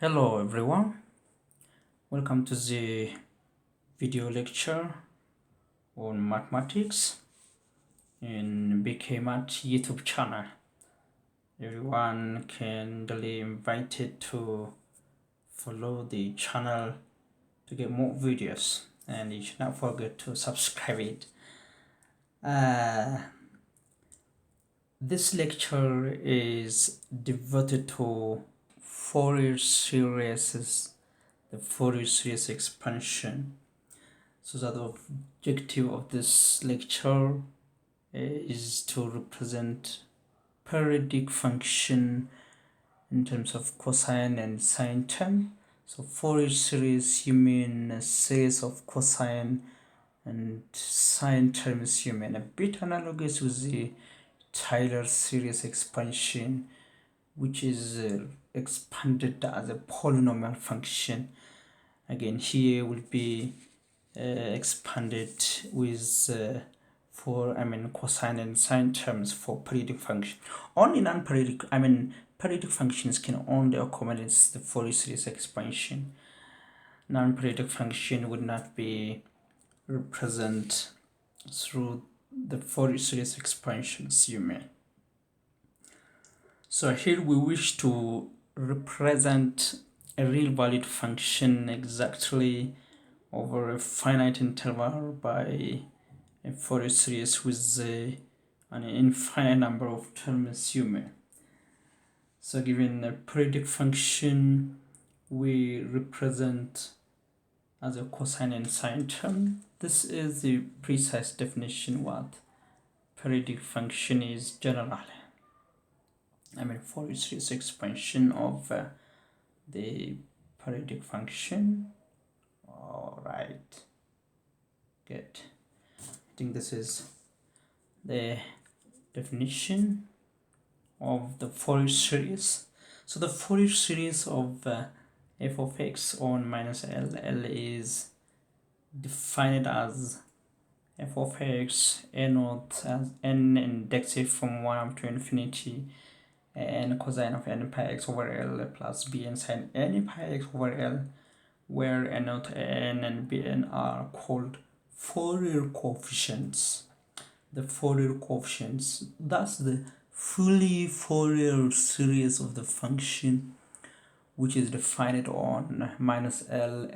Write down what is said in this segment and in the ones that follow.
Hello everyone, welcome to the video lecture on mathematics in BK Math YouTube channel. Everyone can be invited to follow the channel to get more videos, and you should not forget to subscribe it. This lecture is devoted to Fourier Series, the Fourier Series expansion. So the objective of this lecture is to represent periodic function in terms of cosine and sine term. So Fourier series, you mean a series of cosine and sine terms, you mean a bit analogous with the Taylor series expansion, which is expanded as a polynomial function. Again, here will be expanded with cosine and sine terms for periodic function. Only non-periodic, periodic functions can only accommodate the Fourier series expansion. Non-periodic function would not be represented through the Fourier series expansions, you may. So here we wish to represent a real valued function exactly over a finite interval by a Fourier series with an infinite number of terms, you may. So given a periodic function, we represent as a cosine and sine term. This is the precise definition what periodic function is generally. Fourier series expansion of the periodic function. All right, good. I think this is the definition of the Fourier series. So the Fourier series of f of x on minus L is defined as f of x n0 as n indexed from 1 up to infinity, and cosine of n pi x over L plus bn sine n pi x over L, where n0, n, and bn are called Fourier coefficients. The Fourier coefficients, that's the fully Fourier series of the function, which is defined on minus L.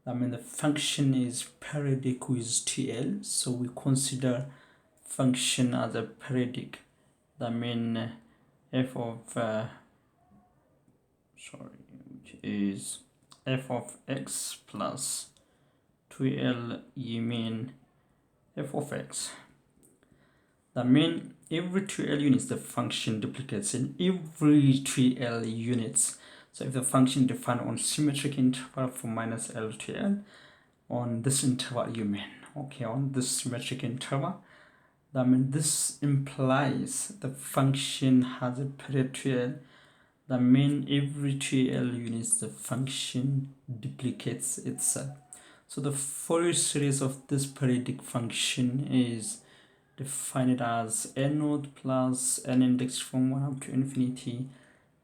The function is periodic with TL, so we consider function as a periodic. F of which is f of x plus 2L, you mean f of x. Every 2L units the function duplicates in every 3L units. So if the function defined on symmetric interval from minus L to L, on this interval you mean, okay, on this symmetric interval, this implies the function has a period 2L. Every 2L units the function duplicates itself. So the Fourier series of this periodic function is defined as n0 plus n indexed from 1 up to infinity,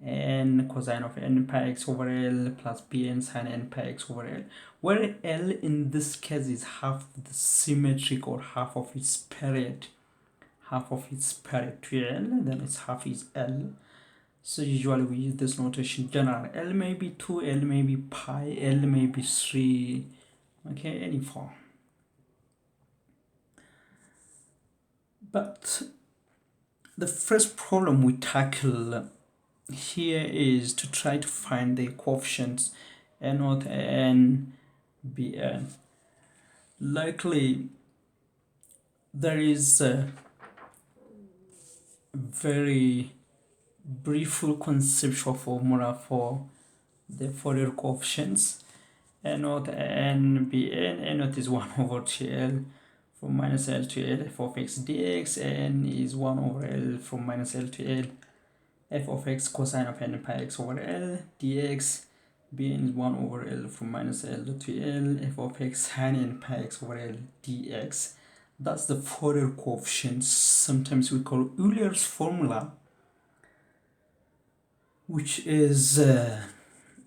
n cosine of n pi x over L plus bn sine n pi x over L, where L in this case is half the symmetric or half of its period. Half of its period to L, then its half is L. So usually we use this notation general. L may be 2, L may be pi, L may be 3, okay, any form. But the first problem we tackle here is to try to find the coefficients n0, n, bn. Likely there is a very brief conceptual formula for the Fourier coefficients. n0, n, bn. n0 is 1 over 2L from minus L to L, f of x dx, n is 1 over L from minus L to L, f of x cosine of n pi x over L dx, bn is 1 over L from minus L to L, f of x sine n pi x over L dx. That's the Fourier coefficients. Sometimes we call Euler's formula, which is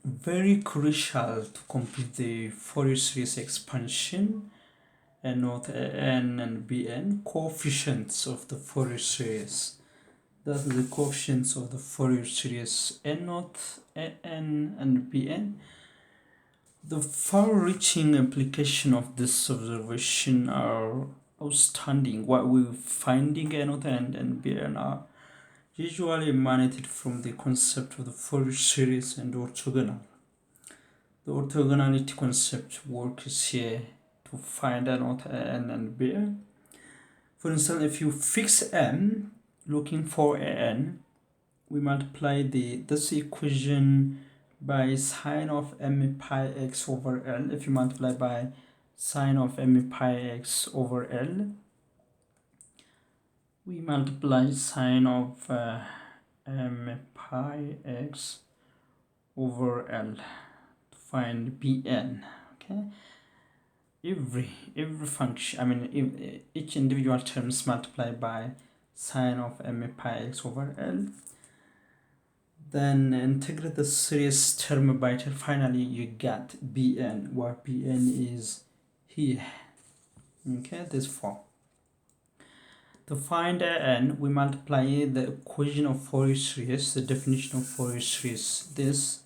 very crucial to complete the Fourier series expansion and not an and bn coefficients of the Fourier series. That's the coefficients of the Fourier series n naught, an, and bn. The far-reaching implication of this observation are outstanding. What we're finding n naught and bn are usually emanated from the concept of the Fourier series and orthogonal. The orthogonality concept works here to find n naught and bn. For instance, if you fix m, looking for an, we multiply this equation by sine of m pi x over L. If you multiply by sine of m pi x over L, we multiply sine of m pi x over L to find Bn. Okay, every function, each individual terms multiplied by sine of m pi x over L. Then integrate the series term by term. Finally, you get Bn, where Bn is here. Okay, this form. To find n, we multiply the equation of Fourier series, the definition of Fourier series, this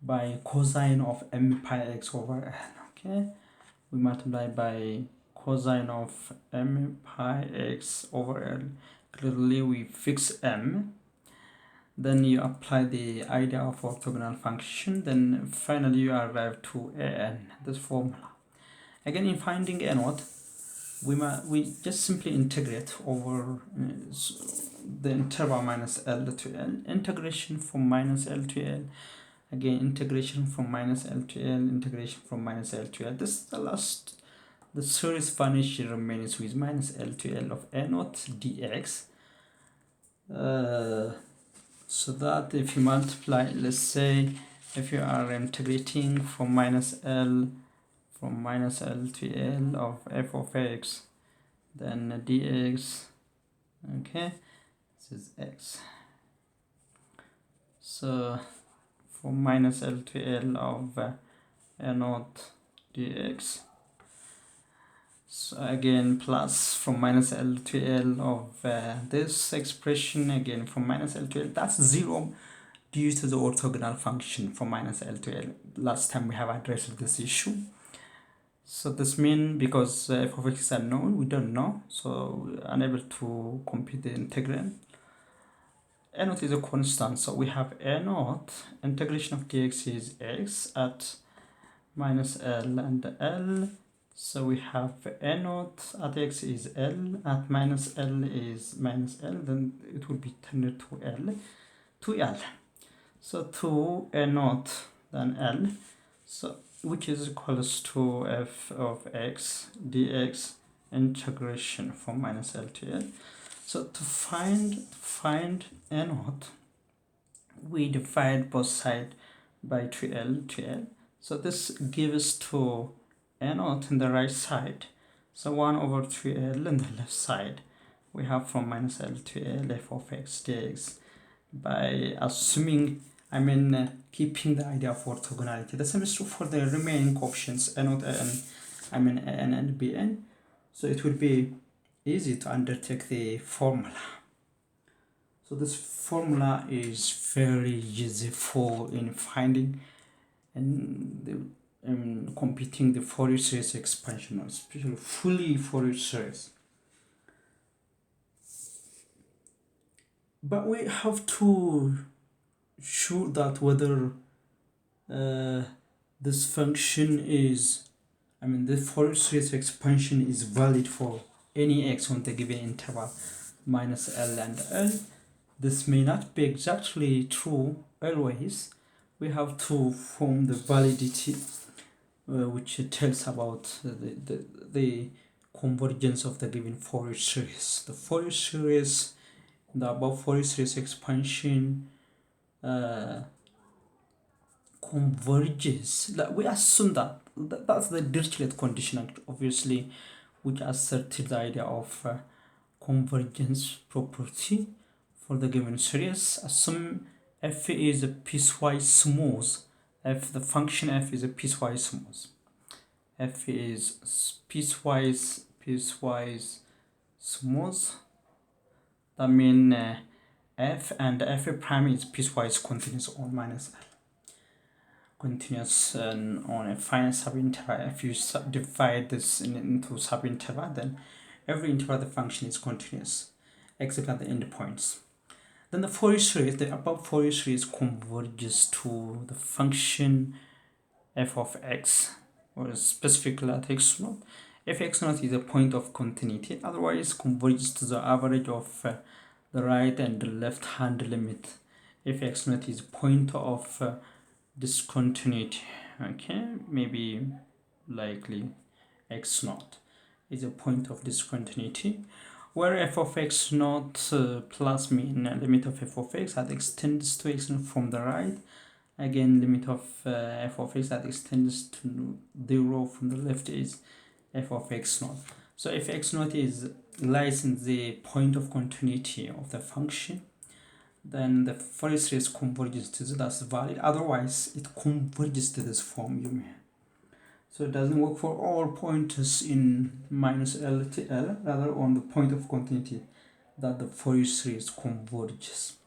by cosine of m pi x over n. Okay, we multiply by cosine of m pi x over L. Clearly, we fix m. Then you apply the idea of orthogonal function. Then finally you arrive to an, this formula. Again, in finding a naught, we just simply integrate over the interval minus L to L, integration from minus L to L, again integration from minus L to L, integration from minus L to L. This is the last, the series vanish remains with minus L to L of a naught dx. So that if you multiply, let's say if you are integrating from minus L to L of f of x, then dx, okay, this is x. So from minus L to L of a naught dx. So again, plus from minus L to L of this expression, again from minus L to L, that's 0 due to the orthogonal function from minus L to L. Last time we have addressed this issue. So this means because f of x is unknown, we don't know, so we're unable to compute the integral. A naught is a constant, so we have a naught, integration of dx is x at minus L and L. So we have a naught at x is L, at minus L is minus L, then it will be turned to L, to L. So to a naught then L, so which is equals to f of x dx integration from minus L to L. So to find a naught, we divide both sides by 2L to L. So this gives to a naught in the right side, so 1 over 2L in the left side. We have from minus L to L f of x dx by assuming, keeping the idea of orthogonality. The same is true for the remaining coefficients a naught n and bn. So it will be easy to undertake the formula. So this formula is very useful in finding and computing the Fourier series expansion, especially fully Fourier series. But we have to show that whether this function is, the Fourier series expansion is valid for any x on the given interval minus L and L. This may not be exactly true always. We have to form the validity which tells about the convergence of the given Fourier series. The Fourier series, the above Fourier series expansion converges. We assume that's the Dirichlet condition, obviously, which asserted the idea of convergence property for the given series. Assume f is piecewise smooth, the function f is a piecewise smooth. F is piecewise smooth. That means f and f prime is piecewise continuous on minus L. Continuous on a finite subinterval. If you divide this into subinterval, then every interval the function is continuous except at the endpoints. Then the Fourier series, the above Fourier series converges to the function f of x, or specifically at x naught. If x naught is a point of continuity, otherwise converges to the average of the right and the left hand limit. If x naught is point of discontinuity, okay, maybe likely x naught is a point of discontinuity, where f of x naught plus mean limit of f of x that extends to x naught from the right, again limit of f of x that extends to 0 from the left is f of x naught. So if x naught lies in the point of continuity of the function, then the Fourier series converges to that's valid. Otherwise, it converges to this form you may. So it doesn't work for all points in minus L to L, rather on the point of continuity that the Fourier series converges.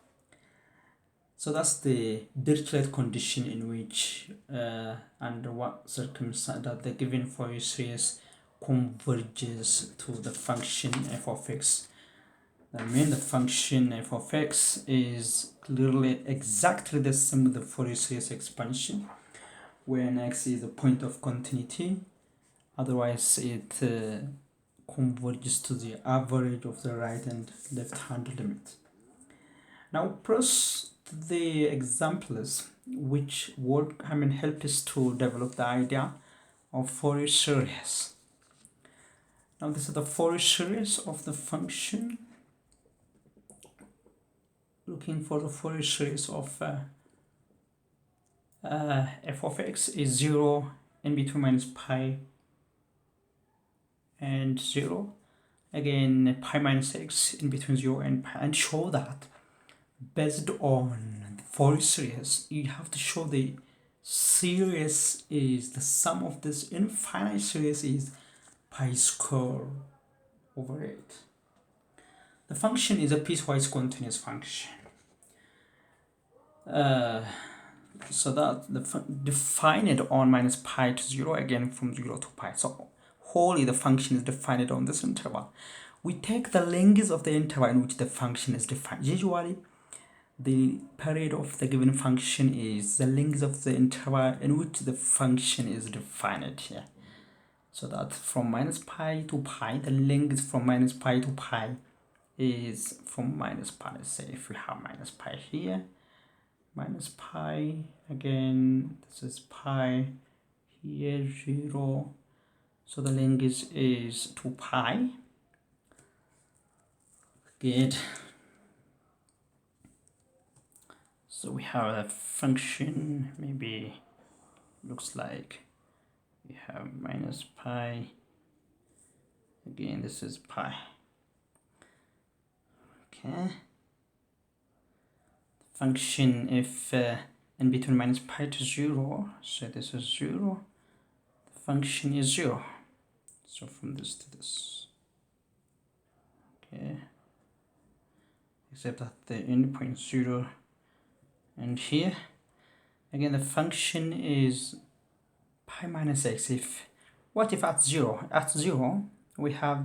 So that's the Dirichlet condition in which under what circumstance that the given Fourier series converges to the function f of x. That means the function f of x is clearly exactly the same with the Fourier series expansion, when x is a point of continuity. Otherwise, it converges to the average of the right and left hand limit. Now, plus the examples which help us to develop the idea of Fourier series. Now, this is the Fourier series of the function. Looking for the Fourier series of f of x is 0 in between minus pi and 0. Again, pi minus x in between 0 and pi, and show that based on the Fourier series, you have to show the series is the sum of this infinite series is pi square over 8. The function is a piecewise continuous function. So that defined on minus pi to 0, again from 0 to pi. So wholly the function is defined on this interval. We take the length of the interval in which the function is defined. Usually the period of the given function is the length of the interval in which the function is defined here. So that from minus pi to pi, the length from minus pi to pi is from minus pi. Let's say if we have minus pi here, minus pi, again this is pi, here 0, so the length is 2 pi. Good. So we have a function, maybe looks like we have minus pi, again this is pi. Okay, function if in between minus pi to 0, so this is 0, the function is 0, so from this to this. Okay, except that the endpoint 0 and here again the function is pi minus x. What if at 0 we have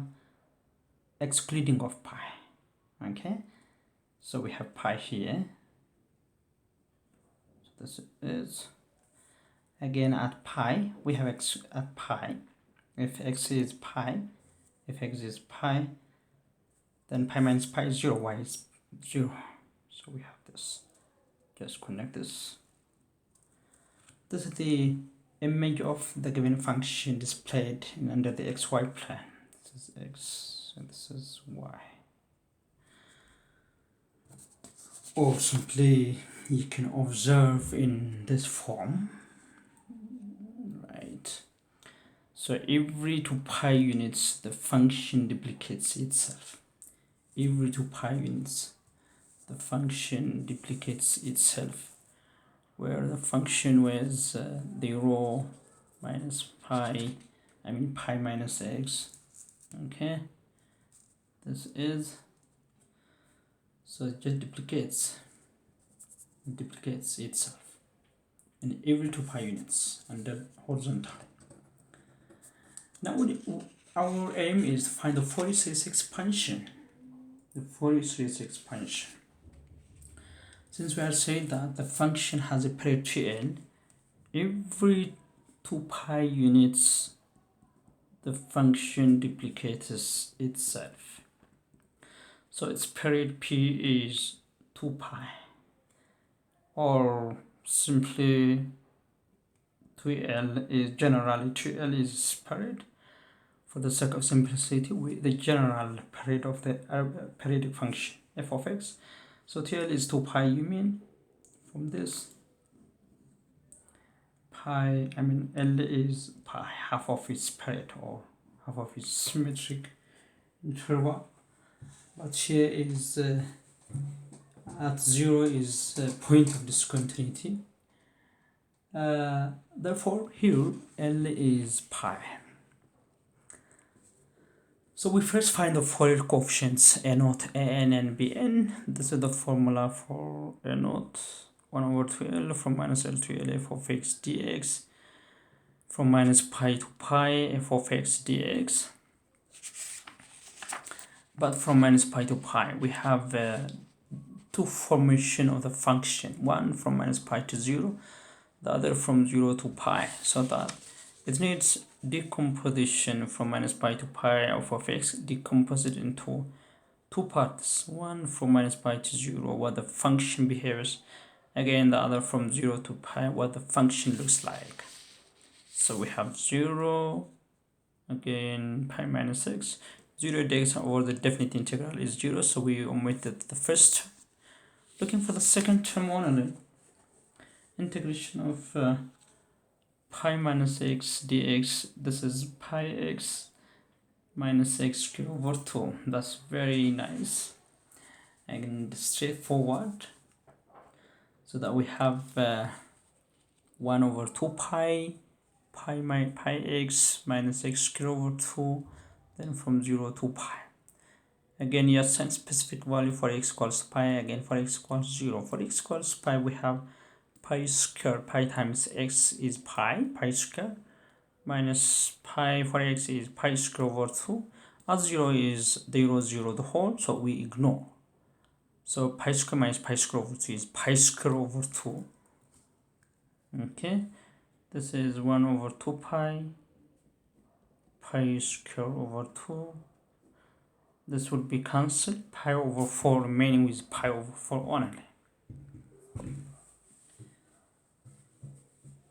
excluding of pi? Okay, so we have pi here, so this is again at pi we have x at pi. If x is pi, then pi minus pi is 0, y is 0, so we have this. Just connect this. This is the image of the given function displayed under the xy plane. This is x and this is y. Or simply you can observe in this form, right? So every 2 pi units the function duplicates itself. Every 2 pi units the function duplicates itself. where the function was 0 minus pi, pi minus x. Okay, this is, so it just duplicates itself in every 2 pi units under horizontal. Now our aim is to find the Fourier series expansion. The Fourier series expansion. Since we are saying that the function has a period Tn, every 2 pi units the function duplicates itself. So its period p is 2 pi, or simply 2l is generally 2l is period. For the sake of simplicity, the general period of the periodic function f of x. So 2l is 2 pi, you mean from this pi, L is pi, half of its period or half of its symmetric interval. But here is at 0 is a point of discontinuity. Therefore, here L is pi. So we first find the Fourier coefficients a0, an, and bn. This is the formula for a0, 1 over 2l from minus l to l f of x dx, from minus pi to pi f of x dx. But from minus pi to pi, we have two formation of the function, one from minus pi to 0, the other from 0 to pi, so that it needs decomposition from minus pi to pi of x, decomposed into two parts, one from minus pi to 0, what the function behaves, again the other from 0 to pi, what the function looks like. So we have 0, again pi minus x, 0 dx over the definite integral is 0, so we omitted the first. Looking for the second term only, integration of pi minus x dx, this is pi x minus x squared over 2. That's very nice and straightforward. So that we have 1 over 2 pi x minus x squared over 2, then from 0 to pi. Again, you assign specific value for x equals pi, again for x equals 0. For x equals pi, we have pi squared, pi times x is pi squared, minus pi for x is pi squared over 2. As 0 is 0 the whole, so we ignore. So pi squared minus pi squared over 2 is pi squared over 2. Okay, this is 1 over 2 pi squared over 2. This would be cancelled, pi over 4 remaining with pi over 4 only.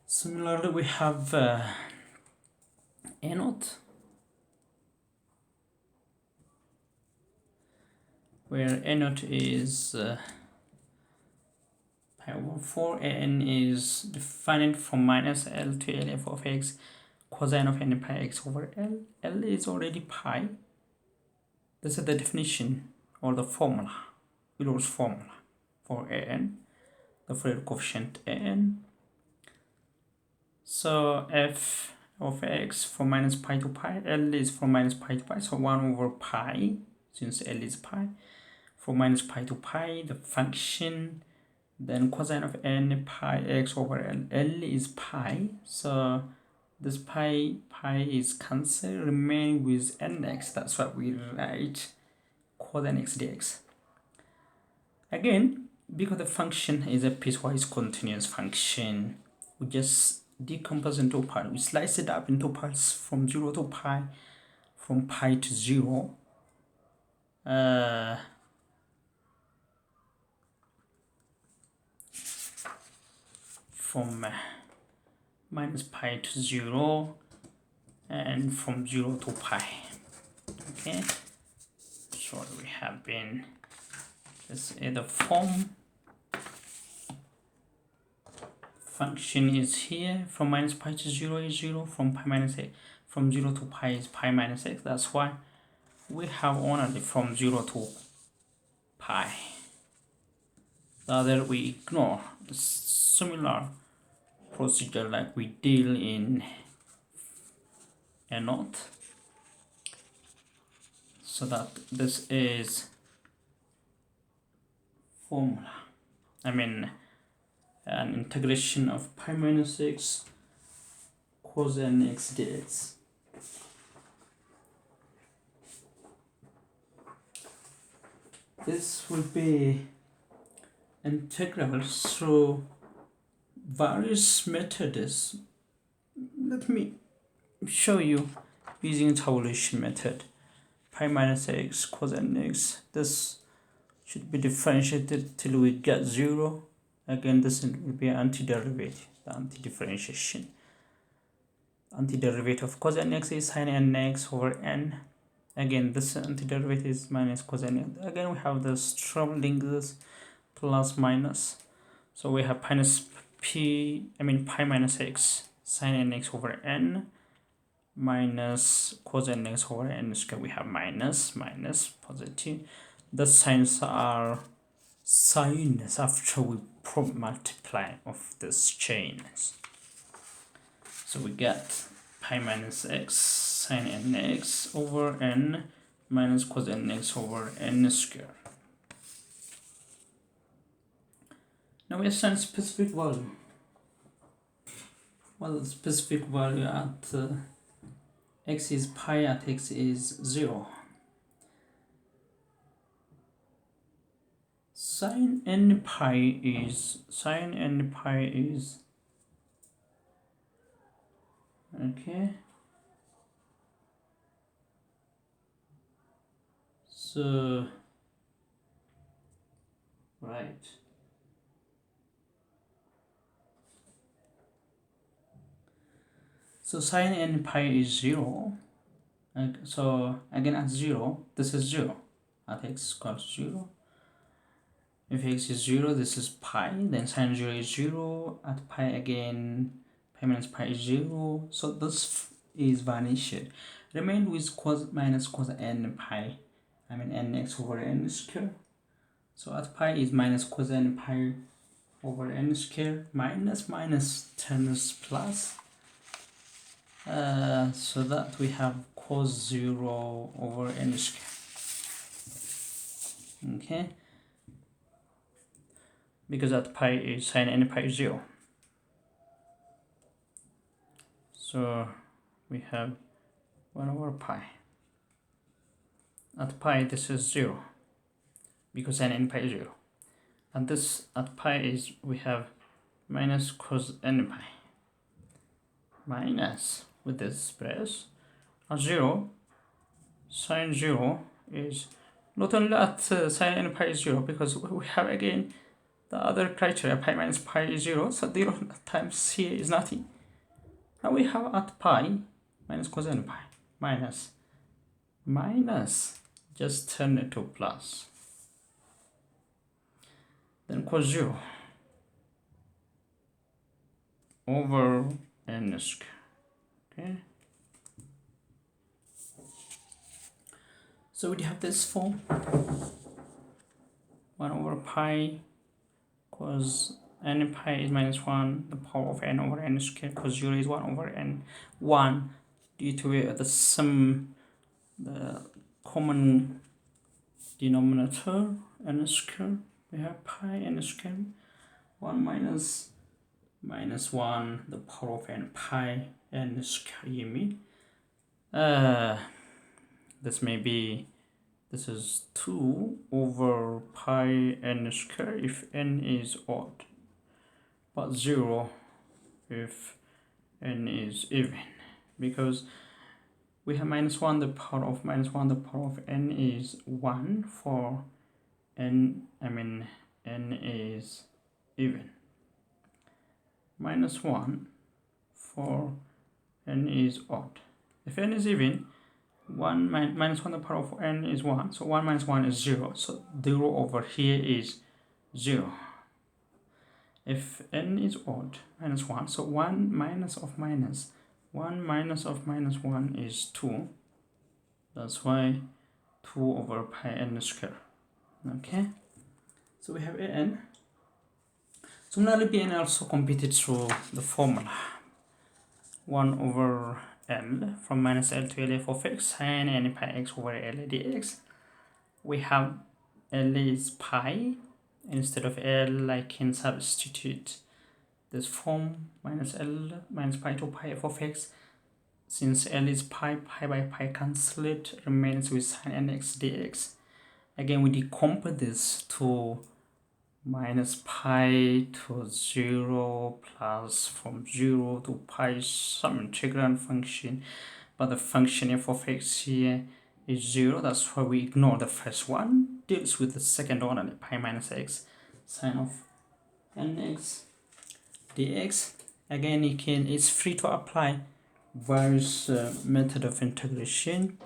Similarly, we have a0, where a0 is pi over 4, an is defined from minus l to l f of x, cosine of n pi x over l. L is already pi. This is the definition or the formula, Euler's formula for an, the Fourier coefficient an. So f of x from minus pi to pi, l is from minus pi to pi, so 1 over pi, since l is pi, from minus pi to pi, the function, then cosine of n pi x over l. L is pi, so this pi is cancelled, remaining with nx. That's why we write cosine x dx. Again, because the function is a piecewise continuous function, we just decompose into parts. We slice it up into parts from 0 to pi, from pi to 0. From minus pi to 0, and from 0 to pi. Okay, so we have been, this is the form. Function is here, from minus pi to 0 is 0, from pi minus x, from 0 to pi is pi minus x. That's why we have only from 0 to pi. The other we ignore. The similar procedure like we deal in a knot. So that this is formula. I mean an integration of pi minus x cos nx dx. This will be integral through various methods. Let me show you using tabulation method. Pi minus x cos nx. This should be differentiated till we get 0. Again, this will be antiderivative, the anti-differentiation. Antiderivative of cos nx is sin nx over n. Again, this antiderivative is minus cos nx. Again, we have this traveling this plus minus. So we have pi minus x sin nx over n minus cos nx over n squared. We have minus positive. The signs are sines after we multiply of this chains. So we get pi minus x sin nx over n minus cos nx over n squared. Now we assign specific value. Well, the specific value at x is pi, at x is 0. Sin n pi is okay. So right. So sin n pi is 0. So again at 0, this is 0. At x equals 0. If x is 0, this is pi. Then sin 0 is 0. At pi again, pi minus pi is 0. So this is vanished. Remain with cos minus cos n pi. I mean nx over n squared. So at pi is minus cos n pi over n squared. Minus turns plus. So that we have cos 0 over n squared. Okay, because at pi is sin n pi is 0. So we have 1 over pi. At pi this is 0 because sin n pi is 0. And this at pi is we have minus cos n pi. Minus with this express at 0, sin 0 is not only at sin n pi is 0, because we have again the other criteria, pi minus pi is 0, so 0 times here is nothing. Now we have at pi minus cos n pi minus just turn it to plus. Then cos 0 over n squared. Okay. So we have this form: 1 over pi cos n pi is minus 1, the power of n over n squared, cos 0 is 1 over n 1 due to the sum, the common denominator n squared. We have pi n squared 1 minus 1, the power of n pi n squared. You mean this is 2 over pi n squared if n is odd, but 0 if n is even, because we have minus 1, the power of n is 1 for n is even, minus 1 for n is odd. If n is even, minus 1 the power of n is 1, so 1 minus 1 is 0, so 0 over here is 0. If n is odd, minus 1, so 1 minus of minus 1 is 2. That's why 2 over pi n squared. Okay, so we have an Similarly, Bn also computed through the formula 1 over L from minus L to L f of x sine n pi x over L dx. We have L is pi. Instead of L, I can substitute this form minus L minus pi to pi f of x. Since L is pi, pi by pi cancel it, remains with sine nx dx. Again, we decompose this to minus pi to 0 plus from 0 to pi some integral function, but the function f of x here is 0. That's why we ignore the first one, deals with the second one, and pi minus x sine of nx dx. Again, it's free to apply various method of integration,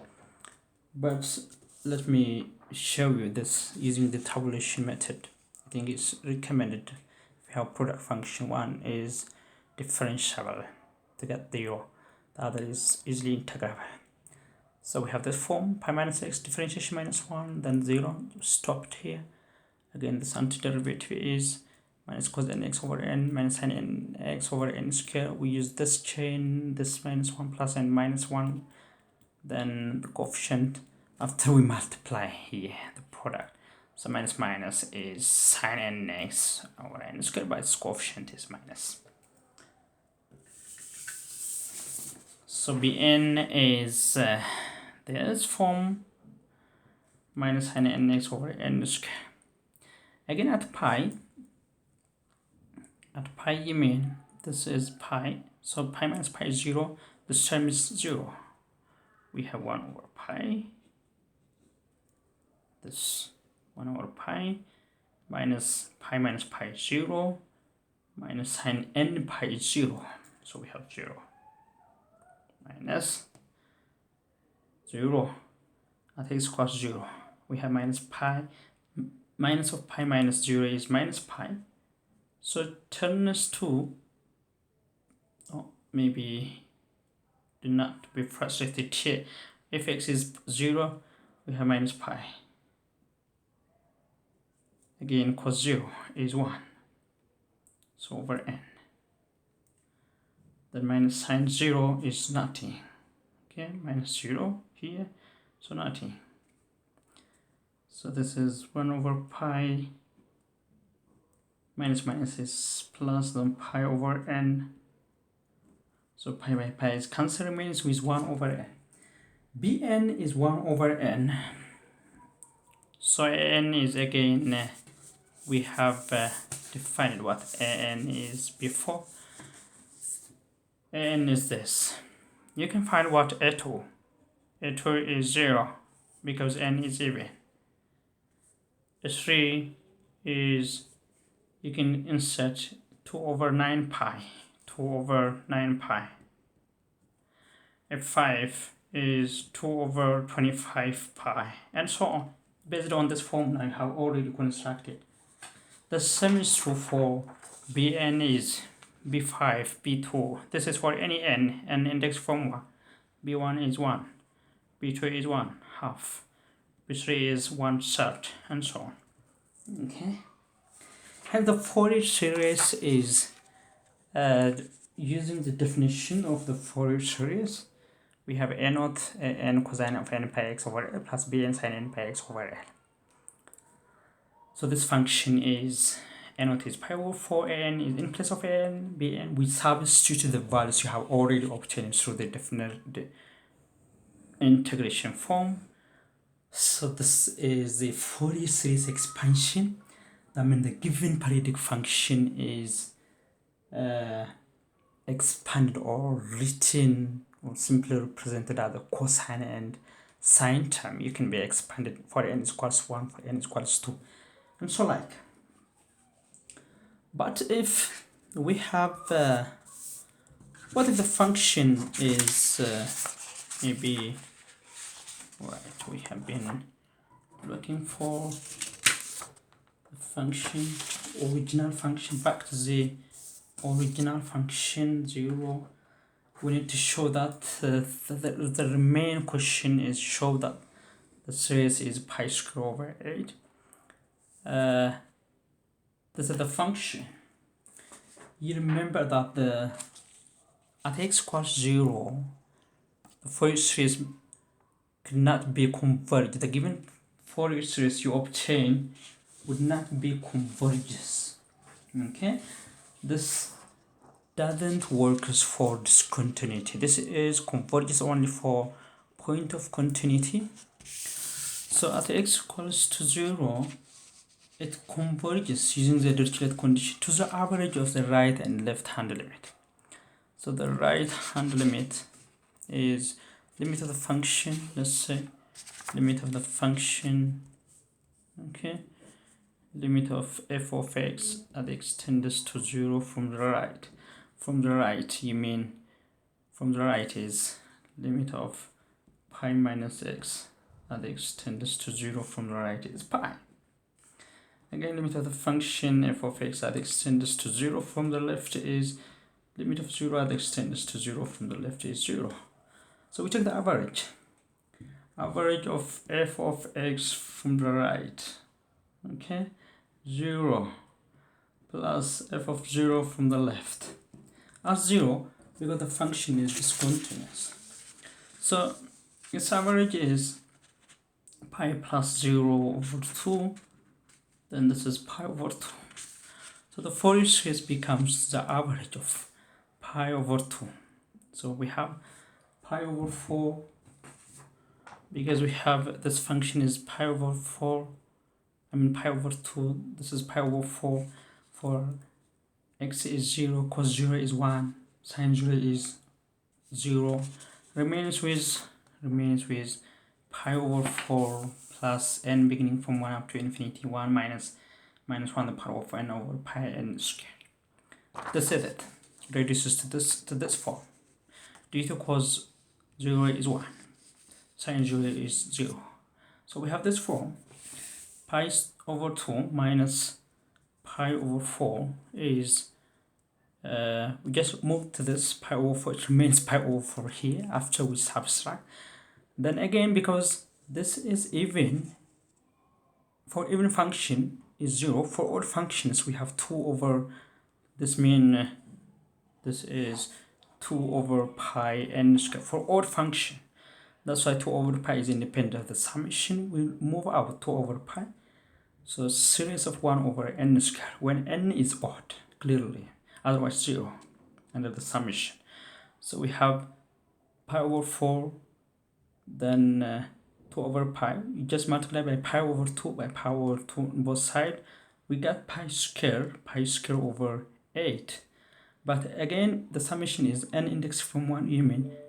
but let me show you this using the tabulation method. I think it's recommended if you have product function. One is differentiable to get the other is easily integrable. So we have this form pi minus x differentiation minus 1, then 0, stopped here. Again, this antiderivative is minus cos nx over n minus sin nx over n square. We use this chain, this minus 1 plus n minus 1, then the coefficient after we multiply here the product. So minus minus is sin nx over n square, but its coefficient is minus. So Bn is this form minus sin nx over n square. Again, at pi you mean this is pi, so pi minus pi is 0, this term is 0. We have 1 over pi, this 1 over pi minus pi is 0, minus sin n pi is 0, so we have 0 minus 0 at x equals 0. We have minus pi, minus of pi minus 0 is minus pi, so it turns to, maybe do not be frustrated here. If x is 0, we have minus pi. Again, cos 0 is 1, so over n. Then minus sin 0 is nothing. Okay, minus 0 here, so nothing. So this is 1 over pi, minus is plus, then pi over n. So pi by pi is cancelled, remains with 1 over n. Bn is 1 over n. So n is again, we have defined what n is before. N is this. You can find what a2. A2 is 0 because n is even. A3 is, you can insert 2 over 9 pi. 2 over 9 pi. F5 is 2 over 25 pi, and so on. Based on this formula I have already constructed. The same is true for Bn is B5, B2. This is for any n, and index formula. B1 is 1, B2 is 1 half, B3 is 1/3, and so on. Okay. And the Fourier series is using the definition of the Fourier series. We have a naught n cosine of n pi x over L plus bn sin n pi x over L. So this function is a naught is pi over 4, n is in place of n, bn. We substitute the values you have already obtained through the definite integration form. So this is the Fourier series expansion. That means the given periodic function is expanded or written or simply represented as a cosine and sine term. You can be expanded for n is equals 1, for n is equals 2, and so like. But if we have, what if the function is maybe, right, we have been looking for the function, original function, back to the original function 0. We need to show that the main question is show that the series is pi square over 8. This is the function. you remember that at x equals 0, the Fourier series cannot be converged. The given Fourier series you obtain would not be converges. Okay, this doesn't work for discontinuity. This is converges only for point of continuity. So at x equals to 0, it converges using the Dirichlet condition to the average of the right and left hand limit. So the right hand limit is limit of the function, let's say limit of the function, okay, limit of f of x at x tends to 0 from the right. From the right, you mean from the right is limit of pi minus x at x tends to 0 from the right is pi. Again, limit of the function f of x at x tends to 0 from the left is limit of 0 at x tends to 0 from the left is 0. So we take the average. Average of f of x from the right, okay, 0 plus f of 0 from the left. As 0, because the function is discontinuous. So its average is pi plus 0 over 2. Then this is pi over 2. So the Fourier series becomes the average of pi over 2. So we have pi over 4, because we have this function is pi over 4, pi over 2, this is pi over 4 for x is 0, cos 0 is 1, sin 0 is 0, remains with pi over 4 plus n beginning from 1 up to infinity, 1 minus 1 the power of n over pi n squared. That's it. Reduces to this form. d to cos 0 is 1, sin 0 is 0. So we have this form. Pi over 2 minus pi over 4 is, we just move to this pi over 4, it remains pi over 4 here after we subtract. Then again, because this is even, for even function is 0, for odd functions we have 2 over, this mean this is 2 over pi n squared for odd function. That's why 2 over pi is independent of the summation. We move out 2 over pi. So series of 1 over n squared when n is odd, clearly, otherwise 0 under the summation. So we have pi over 4, then 2 over pi. You just multiply by pi over 2 by pi over 2 on both sides. We got pi square over 8. But again, the summation is n index from 1, you mean